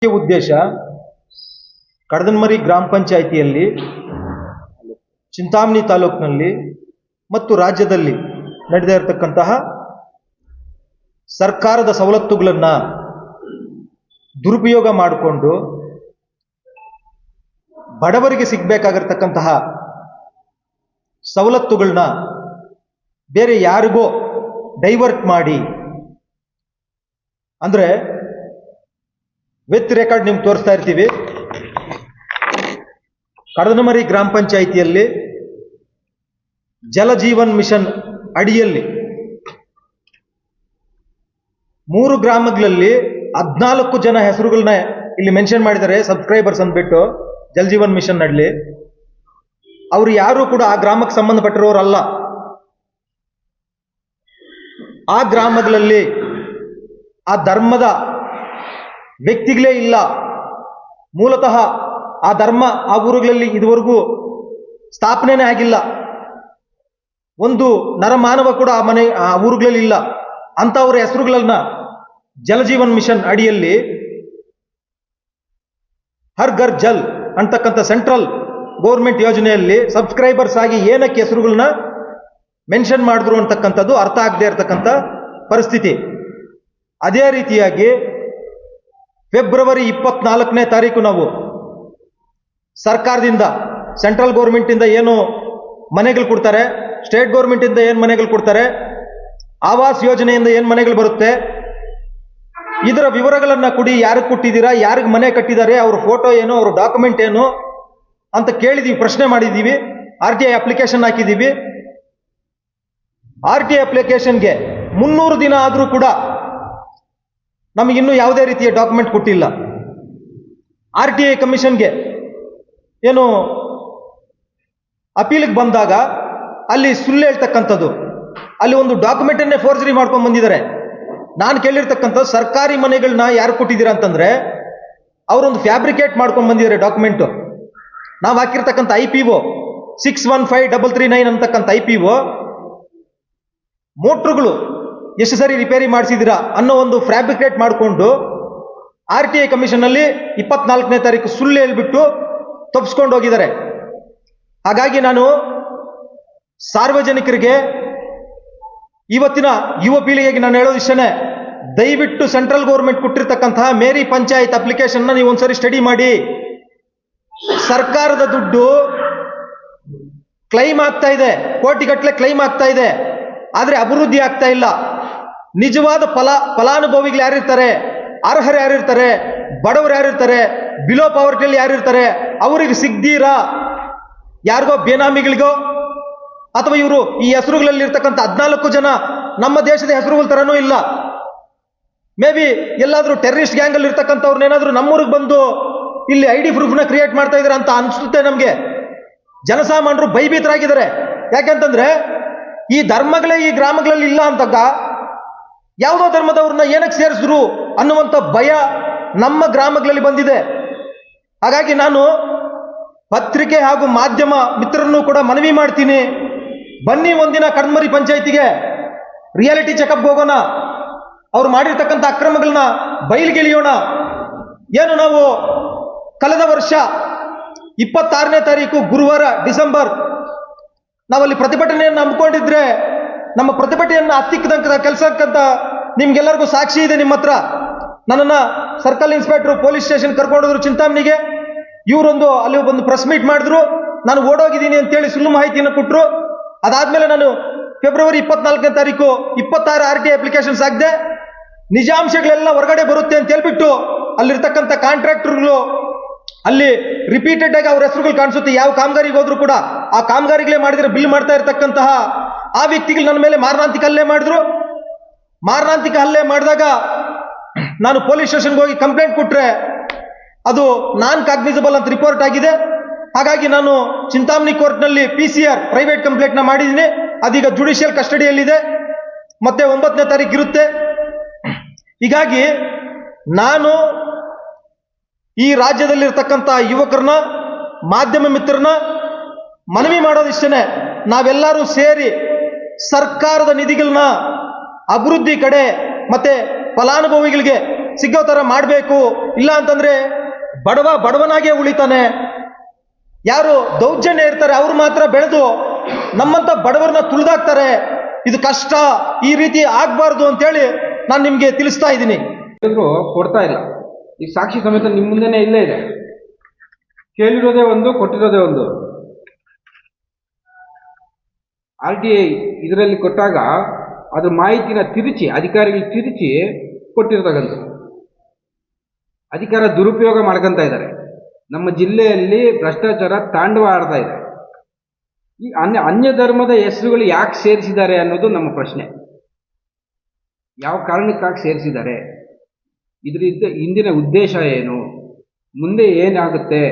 ಮುಖ್ಯ ಉದ್ದೇಶ ಕಡದನಮರಿ ಗ್ರಾಮ ಪಂಚಾಯಿತಿಯಲ್ಲಿ ಚಿಂತಾಮಣಿ ತಾಲೂಕಿನಲ್ಲಿ ಮತ್ತು ರಾಜ್ಯದಲ್ಲಿ ನಡೆದ ಇರತಕ್ಕಂತಹ ಸರ್ಕಾರದ ಸವಲತ್ತುಗಳನ್ನು ದುರುಪಯೋಗ ಮಾಡಿಕೊಂಡು ಬಡವರಿಗೆ ಸಿಗಬೇಕಾಗಿರತಕ್ಕಂತಹ ಸವಲತ್ತುಗಳನ್ನ ಬೇರೆ ಯಾರಿಗೋ ಡೈವರ್ಟ್ ಮಾಡಿ, ಅಂದರೆ ವಿತ್ ರೆಕಾರ್ಡ್ ನಿಮ್ಗೆ ತೋರಿಸ್ತಾ ಇರ್ತೀವಿ. ಕಡದನಮರಿ ಗ್ರಾಮ ಪಂಚಾಯಿತಿಯಲ್ಲಿ ಜಲಜೀವನ್ ಮಿಷನ್ ಅಡಿಯಲ್ಲಿ 3 ಗ್ರಾಮಗಳಲ್ಲಿ 14 ಜನ ಹೆಸರುಗಳನ್ನ ಇಲ್ಲಿ ಮೆನ್ಷನ್ ಮಾಡಿದ್ದಾರೆ, ಸಬ್ಸ್ಕ್ರೈಬರ್ಸ್ ಅಂದ್ಬಿಟ್ಟು. ಜಲಜೀವನ್ ಮಿಷನ್ ಅಡ್ಲಿ ಅವರು ಯಾರು ಕೂಡ ಆ ಗ್ರಾಮಕ್ಕೆ ಸಂಬಂಧಪಟ್ಟಿರೋರಲ್ಲ. ಆ ಗ್ರಾಮಗಳಲ್ಲಿ ಆ ಧರ್ಮದ ವ್ಯಕ್ತಿಗಳೇ ಇಲ್ಲ. ಮೂಲತಃ ಆ ಧರ್ಮ ಆ ಊರುಗಳಲ್ಲಿ ಇದುವರೆಗೂ ಸ್ಥಾಪನೆನೇ ಆಗಿಲ್ಲ. ಒಂದು ನರಮಾನವ ಕೂಡ ಆ ಊರುಗಳಲ್ಲಿ ಇಲ್ಲ. ಅಂಥವ್ರ ಹೆಸರುಗಳನ್ನ ಜಲಜೀವನ್ ಮಿಷನ್ ಅಡಿಯಲ್ಲಿ ಹರ್ ಘರ್ ಜಲ್ ಅಂತಕ್ಕಂಥ ಸೆಂಟ್ರಲ್ ಗೌರ್ಮೆಂಟ್ ಯೋಜನೆಯಲ್ಲಿ ಸಬ್ಸ್ಕ್ರೈಬರ್ಸ್ ಆಗಿ ಏನಕ್ಕೆ ಹೆಸರುಗಳನ್ನ ಮೆನ್ಷನ್ ಮಾಡಿದ್ರು ಅಂತಕ್ಕಂಥದ್ದು ಅರ್ಥ ಆಗದೆ ಇರತಕ್ಕಂಥ ಪರಿಸ್ಥಿತಿ. ಅದೇ ರೀತಿಯಾಗಿ ಫೆಬ್ರವರಿ 24ನೇ ತಾರೀಕು ನಾವು ಸರ್ಕಾರದಿಂದ, ಸೆಂಟ್ರಲ್ ಗೌರ್ಮೆಂಟಿಂದ ಏನು ಮನೆಗಳು ಕೊಡ್ತಾರೆ, ಸ್ಟೇಟ್ ಗೌರ್ಮೆಂಟಿಂದ ಏನು ಮನೆಗಳು ಕೊಡ್ತಾರೆ, ಆವಾಸ್ ಯೋಜನೆಯಿಂದ ಏನು ಮನೆಗಳು ಬರುತ್ತೆ, ಇದರ ವಿವರಗಳನ್ನು ಕೊಡಿ. ಯಾರಿಗೆ ಕೊಟ್ಟಿದ್ದೀರಾ, ಯಾರಿಗೆ ಮನೆ ಕಟ್ಟಿದ್ದಾರೆ, ಅವ್ರ ಫೋಟೋ ಏನು, ಅವ್ರ ಡಾಕ್ಯುಮೆಂಟ್ ಏನು ಅಂತ ಕೇಳಿದ್ದೀವಿ, ಪ್ರಶ್ನೆ ಮಾಡಿದ್ದೀವಿ. RTI ಅಪ್ಲಿಕೇಶನ್ ಹಾಕಿದ್ದೀವಿ. RTI ಅಪ್ಲಿಕೇಶನ್ಗೆ 300 ದಿನ ಆದರೂ ಕೂಡ ನಮಗಿನ್ನೂ ಯಾವುದೇ ರೀತಿಯ ಡಾಕ್ಯುಮೆಂಟ್ ಕೊಟ್ಟಿಲ್ಲ. RTI ಕಮಿಷನ್ಗೆ ಏನು ಅಪೀಲಿಗೆ ಬಂದಾಗ ಅಲ್ಲಿ ಸುಳ್ಳು ಹೇಳ್ತಕ್ಕಂಥದ್ದು, ಅಲ್ಲಿ ಒಂದು ಡಾಕ್ಯುಮೆಂಟನ್ನೇ ಫೋರ್ಜರಿ ಮಾಡ್ಕೊಂಡು ಬಂದಿದ್ದಾರೆ. ನಾನು ಕೇಳಿರ್ತಕ್ಕಂಥದ್ದು, ಸರ್ಕಾರಿ ಮನೆಗಳನ್ನ ಯಾರು ಕೊಟ್ಟಿದ್ದೀರಾ ಅಂತಂದ್ರೆ ಅವರೊಂದು ಫ್ಯಾಬ್ರಿಕೇಟ್ ಮಾಡ್ಕೊಂಡು ಬಂದಿದ್ದಾರೆ ಡಾಕ್ಯುಮೆಂಟು. ನಾವು ಹಾಕಿರ್ತಕ್ಕಂಥ IPO 615339 ಅಂತಕ್ಕಂಥ IPO ಮೋಟ್ರುಗಳು ಎಷ್ಟು ಸರಿ ರಿಪೇರಿ ಮಾಡಿಸಿದಿರಾ ಅನ್ನೋ ಒಂದು ಫ್ಯಾಬ್ರಿಕೇಟ್ ಮಾಡಿಕೊಂಡು RTI ಕಮಿಷನ್ನಲ್ಲಿ 24ನೇ ತಾರೀಕು ಸುಳ್ಳು ಹೇಳ್ಬಿಟ್ಟು ತಪ್ಪಿಸ್ಕೊಂಡು ಹೋಗಿದ್ದಾರೆ. ಹಾಗಾಗಿ ನಾನು ಸಾರ್ವಜನಿಕರಿಗೆ, ಇವತ್ತಿನ ಯುವ ಪೀಳಿಗೆಗೆ ನಾನು ಹೇಳೋದು ಇಷ್ಟನೇ, ದಯವಿಟ್ಟು ಸೆಂಟ್ರಲ್ ಗೌರ್ಮೆಂಟ್ ಕೊಟ್ಟಿರ್ತಕ್ಕಂತಹ ಮೇರಿ ಪಂಚಾಯತ್ ಅಪ್ಲಿಕೇಶನ್ನ ನೀವು ಒಂದ್ಸರಿ ಸ್ಟಡಿ ಮಾಡಿ. ಸರ್ಕಾರದ ದುಡ್ಡು ಕ್ಲೈಮ್ ಆಗ್ತಾ ಇದೆ, ಕೋಟಿಗಟ್ಟಲೆ ಕ್ಲೈಮ್ ಆಗ್ತಾ ಇದೆ, ಆದರೆ ಅಭಿವೃದ್ಧಿ ಆಗ್ತಾ ಇಲ್ಲ. ನಿಜವಾದ ಫಲಾನುಭವಿಗಳು ಯಾರಿರ್ತಾರೆ, ಅರ್ಹರು ಯಾರಿರ್ತಾರೆ, ಬಡವರು ಯಾರಿರ್ತಾರೆ, ಬಿಲೋ ಪಾವರ್ಟಿಯಲ್ಲಿ ಯಾರಿರ್ತಾರೆ, ಅವರಿಗೆ ಸಿಗ್ದೀರಾ ಯಾರಿಗೋ ಬೇನಾಮಿಗಳಿಗೋ, ಅಥವಾ ಇವರು ಈ ಹೆಸರುಗಳಲ್ಲಿ ಇರ್ತಕ್ಕಂಥ 14 ಜನ ನಮ್ಮ ದೇಶದ ಹೆಸರುಗಳ ತರನೂ ಇಲ್ಲ. ಮೇ ಬಿ ಎಲ್ಲಾದ್ರೂ ಟೆರರಿಸ್ಟ್ ಗ್ಯಾಂಗ್ ಅಲ್ಲಿ ಇರ್ತಕ್ಕಂಥವ್ರನ್ನೇನಾದ್ರೂ ನಮ್ಮೂರಿಗೆ ಬಂದು ಇಲ್ಲಿ ID ಪ್ರೂಫ್ನ ಕ್ರಿಯೇಟ್ ಮಾಡ್ತಾ ಇದ್ದಾರೆ ಅಂತ ಅನ್ಸುತ್ತೆ ನಮಗೆ. ಜನಸಾಮಾನ್ಯರು ಭಯಭೀತರಾಗಿದ್ದಾರೆ. ಯಾಕೆಂತಂದ್ರೆ ಈ ಧರ್ಮಗಳೇ ಈ ಗ್ರಾಮಗಳಲ್ಲಿ ಇಲ್ಲ ಅಂತಾಗ ಯಾವುದೋ ಧರ್ಮದವ್ರನ್ನ ಏನಕ್ಕೆ ಸೇರಿಸಿದ್ರು ಅನ್ನುವಂಥ ಭಯ ನಮ್ಮ ಗ್ರಾಮಗಳಲ್ಲಿ ಬಂದಿದೆ. ಹಾಗಾಗಿ ನಾನು ಪತ್ರಿಕೆ ಹಾಗೂ ಮಾಧ್ಯಮ ಮಿತ್ರರನ್ನು ಕೂಡ ಮನವಿ ಮಾಡ್ತೀನಿ, ಬನ್ನಿ ಒಂದಿನ ಕಡದನಮರಿ ಪಂಚಾಯಿತಿಗೆ ರಿಯಾಲಿಟಿ ಚೆಕಪ್ ಹೋಗೋಣ, ಅವ್ರು ಮಾಡಿರ್ತಕ್ಕಂಥ ಅಕ್ರಮಗಳನ್ನ ಬಯಲಿಗೆಳೆಯೋಣ. ಏನು ನಾವು ಕಳೆದ ವರ್ಷ 26ನೇ ತಾರೀಕು ಗುರುವಾರ ಡಿಸೆಂಬರ್ ನಾವಲ್ಲಿ ಪ್ರತಿಭಟನೆಯನ್ನು ಹಮ್ಮಿಕೊಂಡಿದ್ರೆ, ನಮ್ಮ ಪ್ರತಿಭಟನೆಯನ್ನು ಹತ್ತಿಕ್ಕದಂತ ಕೆಲಸಕ್ಕಂತ ನಿಮ್ಗೆಲ್ಲರಿಗೂ ಸಾಕ್ಷಿ ಇದೆ ನಿಮ್ಮ ಹತ್ರ. ನನ್ನನ್ನು ಸರ್ಕಲ್ ಇನ್ಸ್ಪೆಕ್ಟರ್ ಪೊಲೀಸ್ ಸ್ಟೇಷನ್ ಕರ್ಕೊಂಡೋದ್ರು ಚಿಂತಾಮಣಿಗೆ. ಇವರೊಂದು ಅಲ್ಲಿ ಒಂದು ಪ್ರೆಸ್ ಮೀಟ್ ಮಾಡಿದ್ರು, ನಾನು ಓಡೋಗಿದ್ದೀನಿ ಅಂತೇಳಿ ಸುಳ್ಳು ಮಾಹಿತಿಯನ್ನು ಕೊಟ್ಟರು. ಅದಾದ್ಮೇಲೆ ನಾನು ಫೆಬ್ರವರಿ 24ನೇ ತಾರೀಕು 26 RTI ಅಪ್ಲಿಕೇಶನ್ಸ್ ಹಾಕಿದೆ. ನಿಜಾಂಶಗಳೆಲ್ಲ ಹೊರಗಡೆ ಬರುತ್ತೆ ಅಂತ ಹೇಳ್ಬಿಟ್ಟು ಅಲ್ಲಿರ್ತಕ್ಕಂಥ ಕಾಂಟ್ರಾಕ್ಟರ್ಗಳು ಅಲ್ಲಿ ರಿಪೀಟೆಡ್ ಆಗಿ ಅವ್ರ ಹೆಸರುಗಳು ಕಾಣಿಸುತ್ತೆ. ಯಾವ ಕಾಮಗಾರಿಗೆ ಹೋದ್ರು ಕೂಡ ಆ ಕಾಮಗಾರಿಗಳೇ ಮಾಡಿದ್ರೆ ಬಿಲ್ ಮಾಡ್ತಾ ಇರತಕ್ಕಂತಹ ಆ ವ್ಯಕ್ತಿಗಳು ನನ್ನ ಮೇಲೆ ಮಾರಣಾಂತಿಕ ಹಲ್ಲೆ ಮಾಡಿದ್ರು. ಮಾರಣಾಂತಿಕ ಹಲ್ಲೆ ಮಾಡಿದಾಗ ನಾನು ಪೊಲೀಸ್ ಸ್ಟೇಷನ್ಗೆ ಹೋಗಿ ಕಂಪ್ಲೇಂಟ್ ಕೊಟ್ರೆ ಅದು ನಾನ್ ಕಾಗ್ನಿಸಬಲ್ ಅಂತ ರಿಪೋರ್ಟ್ ಆಗಿದೆ. ಹಾಗಾಗಿ ನಾನು ಚಿಂತಾಮಣಿ ಕೋರ್ಟ್ನಲ್ಲಿ PCR ಪ್ರೈವೇಟ್ ಕಂಪ್ಲೇಂಟ್ನ ಮಾಡಿದ್ದೀನಿ. ಅದೀಗ ಜುಡಿಷಿಯಲ್ ಕಸ್ಟಡಿಯಲ್ಲಿದೆ, ಮತ್ತೆ 9ನೇ ತಾರೀಕು ಇರುತ್ತೆ. ಹೀಗಾಗಿ ನಾನು ಈ ರಾಜ್ಯದಲ್ಲಿರ್ತಕ್ಕಂಥ ಯುವಕರನ್ನ, ಮಾಧ್ಯಮ ಮಿತ್ರರನ್ನ ಮನವಿ ಮಾಡೋದಿಷ್ಟೇ, ನಾವೆಲ್ಲರೂ ಸೇರಿ ಸರ್ಕಾರದ ನಿಧಿಗಳನ್ನ ಅಭಿವೃದ್ಧಿ ಕಡೆ ಮತ್ತೆ ಫಲಾನುಭವಿಗಳಿಗೆ ಸಿಗೋ ತರ ಮಾಡಬೇಕು. ಇಲ್ಲ ಅಂತಂದ್ರೆ ಬಡವನಾಗೆ ಉಳಿತಾನೆ. ಯಾರು ದೌರ್ಜನ್ಯ ಇರ್ತಾರೆ ಅವ್ರು ಮಾತ್ರ ಬೆಳೆದು ನಮ್ಮಂತ ಬಡವರನ್ನ ತುಳಿದಾಕ್ತಾರೆ. ಇದು ಕಷ್ಟ, ಈ ರೀತಿ ಆಗ್ಬಾರ್ದು ಅಂತೇಳಿ ನಾನು ನಿಮ್ಗೆ ತಿಳಿಸ್ತಾ ಇದ್ದೀನಿ. ಕೊಡ್ತಾ ಇಲ್ಲ. ಈ ಸಾಕ್ಷಿ ಸಮೇತ ನಿಮ್ಮ ಮುಂದೆನೇ ಇಲ್ಲೇ ಇದೆ. ಕೇಳಿರೋದೇ ಒಂದು, ಕೊಟ್ಟಿರೋದೇ ಒಂದು. RTI ಇದರಲ್ಲಿ ಕೊಟ್ಟಾಗ ಅದ್ರ ಮಾಹಿತಿನ ತಿರುಚಿ ಅಧಿಕಾರಿಗಳಿಗೆ ತಿರುಚಿ ಕೊಟ್ಟಿರ್ತಕ್ಕಂಥದ್ದು. ಅಧಿಕಾರ ದುರುಪಯೋಗ ಮಾಡ್ಕೊಂತ ಇದ್ದಾರೆ. ನಮ್ಮ ಜಿಲ್ಲೆಯಲ್ಲಿ ಭ್ರಷ್ಟಾಚಾರ ತಾಂಡವ ಆಡ್ತಾ ಇದೆ. ಈ ಅನ್ಯ ಧರ್ಮದ ಹೆಸರುಗಳು ಯಾಕೆ ಸೇರಿಸಿದ್ದಾರೆ ಅನ್ನೋದು ನಮ್ಮ ಪ್ರಶ್ನೆ. ಯಾವ ಕಾರಣಕ್ಕಾಗಿ ಸೇರಿಸಿದ್ದಾರೆ, ಇದರಿಂದ ಹಿಂದಿನ ಉದ್ದೇಶ ಏನು, ಮುಂದೆ ಏನಾಗುತ್ತೆ,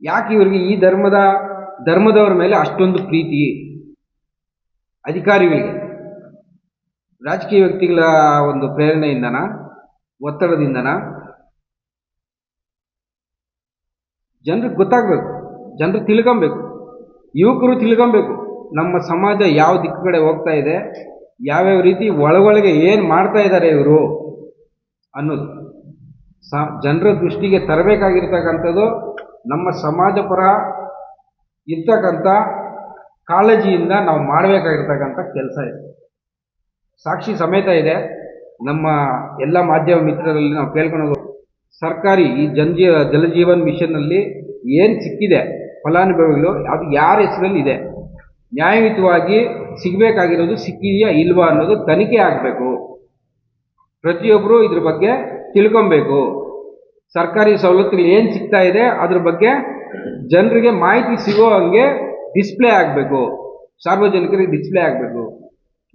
ಯಾಕೆ ಇವರಿಗೆ ಈ ಧರ್ಮದವರ ಮೇಲೆ ಅಷ್ಟೊಂದು ಪ್ರೀತಿ, ಅಧಿಕಾರಿಗಳಿಗೆ ರಾಜಕೀಯ ವ್ಯಕ್ತಿಗಳ ಒಂದು ಪ್ರೇರಣೆಯಿಂದನ, ಒತ್ತಡದಿಂದನ? ಜನರಿಗೆ ಗೊತ್ತಾಗಬೇಕು, ಜನರು ತಿಳ್ಕೊಬೇಕು, ಯುವಕರು ತಿಳ್ಕೊಬೇಕು ನಮ್ಮ ಸಮಾಜ ಯಾವ ದಿಕ್ಕು ಕಡೆ ಹೋಗ್ತಾ ಇದೆ, ಯಾವ್ಯಾವ ರೀತಿ ಒಳಗೊಳಗೆ ಏನು ಮಾಡ್ತಾ ಇದ್ದಾರೆ ಇವರು ಅನ್ನೋದು ಜನರ ದೃಷ್ಟಿಗೆ ತರಬೇಕಾಗಿರ್ತಕ್ಕಂಥದ್ದು ನಮ್ಮ ಸಮಾಜ ಪರ ಇರ್ತಕ್ಕಂಥ ಕಾಳಜಿಯಿಂದ ನಾವು ಮಾಡಬೇಕಾಗಿರ್ತಕ್ಕಂಥ ಕೆಲಸ ಇದೆ. ಸಾಕ್ಷಿ ಸಮೇತ ಇದೆ. ನಮ್ಮ ಎಲ್ಲ ಮಾಧ್ಯಮ ಮಿತ್ರರಲ್ಲಿ ನಾವು ಕೇಳ್ಕೊಳ್ಳೋದು, ಸರ್ಕಾರಿ ಈ ಜಲಜೀವನ್ ಮಿಷನ್ನಲ್ಲಿ ಏನು ಸಿಕ್ಕಿದೆ ಫಲಾನುಭವಿಗಳು, ಅದು ಯಾರ ಹೆಸರಲ್ಲಿ ಇದೆ, ನ್ಯಾಯಯುತವಾಗಿ ಸಿಗಬೇಕಾಗಿರೋದು ಸಿಕ್ಕಿದೆಯಾ ಇಲ್ವಾ ಅನ್ನೋದು ತನಿಖೆ ಆಗಬೇಕು. ಪ್ರತಿಯೊಬ್ಬರು ಇದ್ರ ಬಗ್ಗೆ ತಿಳ್ಕೊಬೇಕು. ಸರ್ಕಾರಿ ಸವಲತ್ತುಗಳು ಏನು ಸಿಗ್ತಾ ಇದೆ ಅದ್ರ ಬಗ್ಗೆ ಜನರಿಗೆ ಮಾಹಿತಿ ಸಿಗೋ ಹಂಗೆ ಡಿಸ್ಪ್ಲೇ ಆಗಬೇಕು, ಸಾರ್ವಜನಿಕರಿಗೆ ಡಿಸ್ಪ್ಲೇ ಆಗಬೇಕು,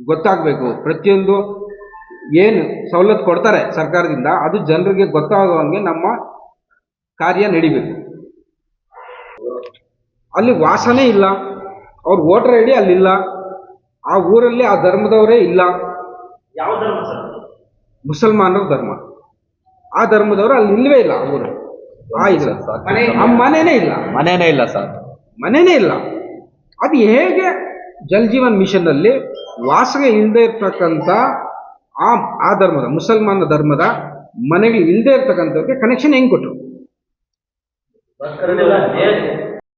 ಗೊತ್ತಾಗಬೇಕು. ಪ್ರತಿಯೊಂದು ಏನು ಸವಲತ್ತು ಕೊಡ್ತಾರೆ ಸರ್ಕಾರದಿಂದ ಅದು ಜನರಿಗೆ ಗೊತ್ತಾಗುವಂಗೆ ನಮ್ಮ ಕಾರ್ಯ ನಡಿಬೇಕು. ಅಲ್ಲಿ ವಾಸನೆ ಇಲ್ಲ, ಅವ್ರ ವೋಟರ್ ಐ ಡಿ ಅಲ್ಲಿಲ್ಲ, ಆ ಊರಲ್ಲಿ ಆ ಧರ್ಮದವರೇ ಇಲ್ಲ. ಯಾವ ಧರ್ಮ ಸರ್? ಮುಸಲ್ಮಾನರ ಧರ್ಮ. ಆ ಧರ್ಮದವರು ಅಲ್ಲಿ ಇಲ್ಲವೇ ಇಲ್ಲ. ಊರು ಮನೇನೇ ಇಲ್ಲ, ಮನೇನೇ ಇಲ್ಲ. ಅದು ಹೇಗೆ ಜಲಜೀವನ್ ಮಿಷನ್ ಅಲ್ಲಿ ವಾಸನೆ ಇಲ್ಲದೆ ಇರ್ತಕ್ಕಂಥ ಆ ಧರ್ಮದ ಮುಸಲ್ಮಾನ ಧರ್ಮದ ಮನೆಗಳು ಇಲ್ಲದೆ ಇರ್ತಕ್ಕಂಥವ್ರಿಗೆ ಕನೆಕ್ಷನ್ ಹೆಂಗ್ ಕೊಟ್ಟರು?